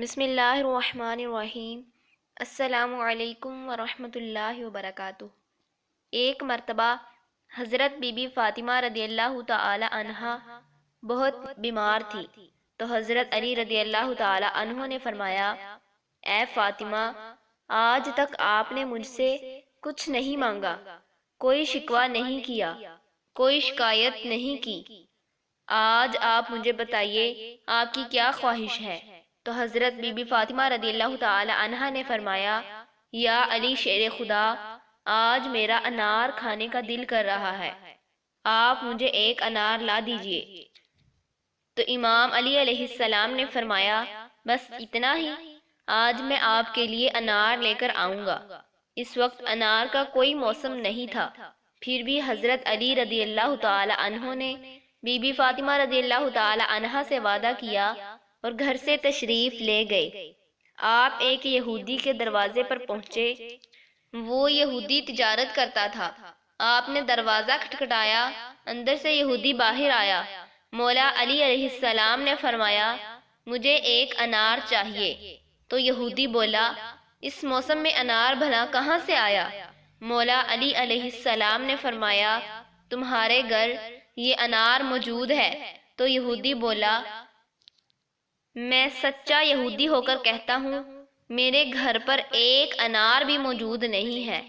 بسم اللہ الرحمن الرحیم۔ السلام علیکم ورحمۃ اللہ وبرکاتہ۔ ایک مرتبہ حضرت بی بی فاطمہ رضی اللہ تعالی عنہا بہت بیمار تھی تو حضرت علی رضی اللہ تعالی عنہ نے فرمایا، اے فاطمہ، آج تک آپ نے مجھ سے کچھ نہیں مانگا، کوئی شکوہ نہیں کیا، کوئی شکایت نہیں کی، آج آپ مجھے بتائیے آپ کی کیا خواہش ہے؟ تو حضرت بی بی فاطمہ رضی اللہ تعالی عنہا نے فرمایا، یا علی شیر خدا، آج میرا انار کھانے کا دل کر رہا ہے، آپ مجھے ایک انار لا دیجئے۔ تو امام علی علیہ السلام نے فرمایا، بس اتنا ہی؟ آج میں آپ کے لیے انار لے کر آؤں گا۔ اس وقت انار کا کوئی موسم نہیں تھا، پھر بھی حضرت علی رضی اللہ تعالی عنہ نے بی بی فاطمہ رضی اللہ تعالی عنہا سے وعدہ کیا اور گھر سے تشریف لے گئے۔ آپ ایک یہودی کے دروازے پر پہنچے، وہ یہودی تجارت کرتا تھا۔ آپ نے دروازہ کھٹکھٹایا، اندر سے یہودی باہر آیا۔ مولا علی علیہ السلام نے فرمایا، مجھے ایک انار چاہیے۔ تو یہودی بولا، اس موسم میں انار بھلا کہاں سے آیا؟ مولا علی علیہ السلام نے فرمایا، تمہارے گھر یہ انار موجود ہے۔ تو یہودی بولا، میں سچا یہودی ہو کر کہتا ہوں، میرے گھر پر ایک انار بھی موجود نہیں ہے۔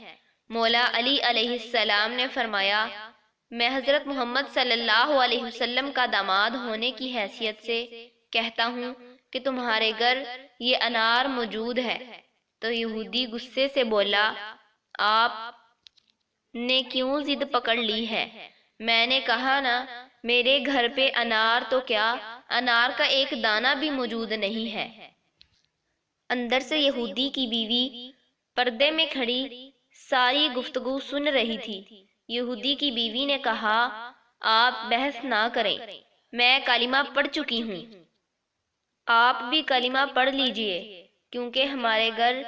مولا علی علیہ السلام نے فرمایا، میں حضرت محمد صلی اللہ علیہ وسلم کا داماد ہونے کی حیثیت سے کہتا ہوں کہ تمہارے گھر یہ انار موجود ہے۔ تو یہودی غصے سے بولا، آپ نے کیوں ضد پکڑ لی ہے؟ میں نے کہا نا، میرے گھر پہ انار تو کیا، انار کا ایک دانہ بھی موجود نہیں ہے۔ اندر سے یہودی کی بیوی پردے میں کھڑی ساری گفتگو سن رہی تھی۔ یہودی کی بیوی نے کہا، آپ بحث نہ کریں، میں کلمہ پڑھ چکی ہوں، آپ بھی کلمہ پڑھ لیجئے، کیونکہ ہمارے گھر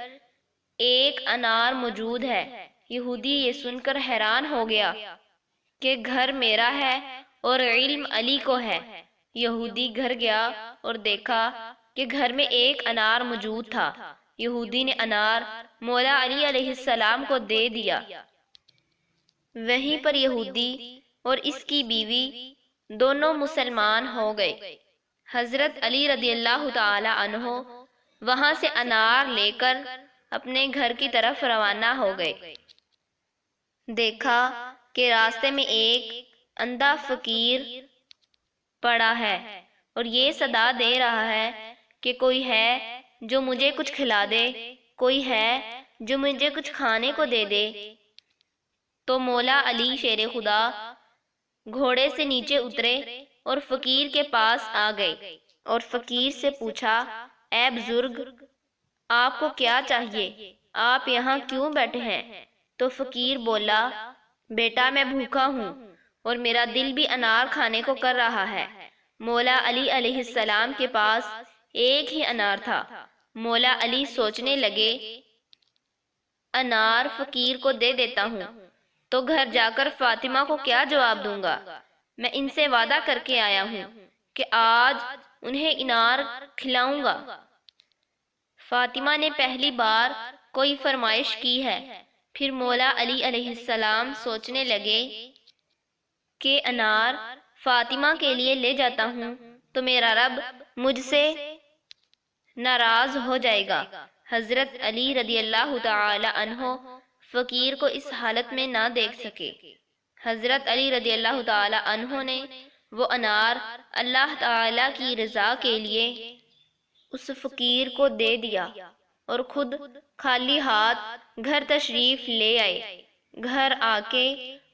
ایک انار موجود ہے۔ یہودی یہ سن کر حیران ہو گیا کہ گھر میرا ہے اور علم علی کو ہے۔ یہودی گھر گیا اور دیکھا کہ گھر میں ایک انار موجود تھا۔ یہودی نے انار مولا علی علیہ السلام کو دے دیا۔ وہیں پر یہودی اور اس کی بیوی دونوں مسلمان ہو گئے۔ حضرت علی رضی اللہ تعالی عنہ وہاں سے انار لے کر اپنے گھر کی طرف روانہ ہو گئے۔ دیکھا کہ راستے میں ایک اندھا فقیر پڑا ہے اور یہ صدا دے رہا ہے کہ کوئی ہے جو مجھے کچھ کھلا دے، کوئی ہے جو مجھے کچھ کھانے کو دے دے۔ تو مولا علی شیر خدا گھوڑے سے نیچے اترے اور فقیر کے پاس آ گئے اور فقیر سے پوچھا، اے بزرگ، آپ کو کیا چاہیے؟ آپ یہاں کیوں بیٹھے ہیں؟ تو فقیر بولا، بیٹا میں بھوکا ہوں اور میرا دل بھی انار کھانے کو کر رہا ہے۔ مولا علی علیہ السلام کے پاس ایک ہی انار تھا۔ مولا علی سوچنے لگے، انار فقیر کو دے دیتا ہوں تو گھر جا کر فاطمہ کو کیا جواب دوں گا؟ میں ان سے وعدہ کر کے آیا ہوں کہ آج انہیں انار کھلاؤں گا۔ فاطمہ نے پہلی بار کوئی فرمائش کی ہے۔ پھر مولا علی علیہ السلام سوچنے لگے کہ انار فاطمہ کے لیے لے جاتا ہوں تو میرا رب مجھ سے ناراض ہو جائے گا۔ حضرت علی رضی اللہ تعالی عنہ فقیر کو اس حالت میں نہ دیکھ سکے۔ حضرت علی رضی اللہ تعالی عنہ نے وہ انار اللہ تعالی کی رضا کے لیے اس فقیر کو دے دیا اور خود خالی ہاتھ گھر تشریف لے آئے۔ گھر آ کے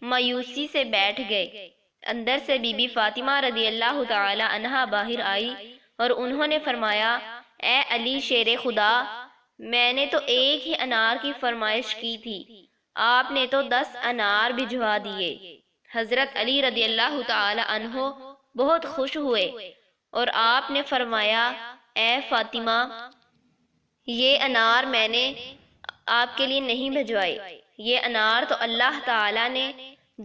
مایوسی سے بیٹھ گئے۔ اندر سے بی بی فاطمہ رضی اللہ تعالی عنہا باہر آئی اور انہوں نے فرمایا، اے علی شیر خدا، میں نے تو ایک ہی انار کی فرمائش کی تھی، آپ نے تو 10 انار بھجوا دیے۔ حضرت علی رضی اللہ تعالی عنہ بہت خوش ہوئے اور آپ نے فرمایا، اے فاطمہ، یہ انار میں نے آپ کے لیے نہیں بھجوائے، یہ انار تو اللہ تعالی نے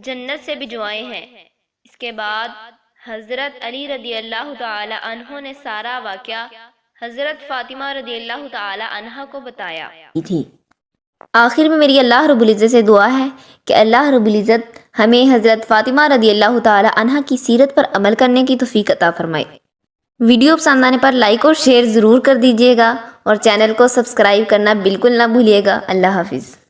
جنت سے بھجوائے ہیں۔ اس کے بعد حضرت علی رضی اللہ تعالی عنہ نے سارا واقعہ حضرت فاطمہ رضی اللہ تعالی عنہا کو بتایا تھی۔ آخر میں میری اللہ رب العزت سے دعا ہے کہ اللہ رب العزت ہمیں حضرت فاطمہ رضی اللہ تعالی عنہا کی سیرت پر عمل کرنے کی توفیق عطا فرمائے۔ ویڈیو پسند آنے پر لائک اور شیئر ضرور کر دیجیے گا اور چینل کو سبسکرائب کرنا بالکل نہ بھولیے گا۔ اللہ حافظ۔